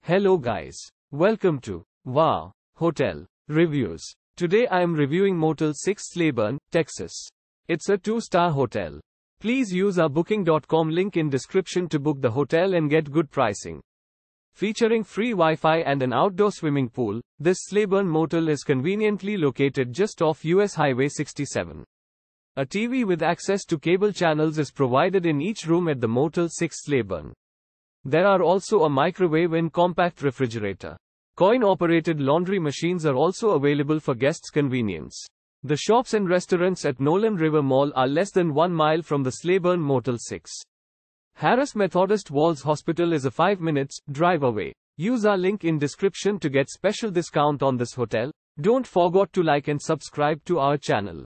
Hello guys. Welcome to Wow Hotel Reviews. Today I am reviewing Motel 6-Cleburne, Texas. It's a 2-star hotel. Please use our booking.com link in description to book the hotel and get good pricing. Featuring free Wi-Fi and an outdoor swimming pool, this Cleburne Motel is conveniently located just off US Highway 67. A TV with access to cable channels is provided in each room at the Motel 6-Cleburne. There are also a microwave and compact refrigerator. Coin-operated laundry machines are also available for guests' convenience. The shops and restaurants at Nolan River Mall are less than 1 mile from the Cleburne Motel 6. Harris Methodist Walls Hospital is a 5 minutes drive away. Use our link in description to get special discount on this hotel. Don't forget to like and subscribe to our channel.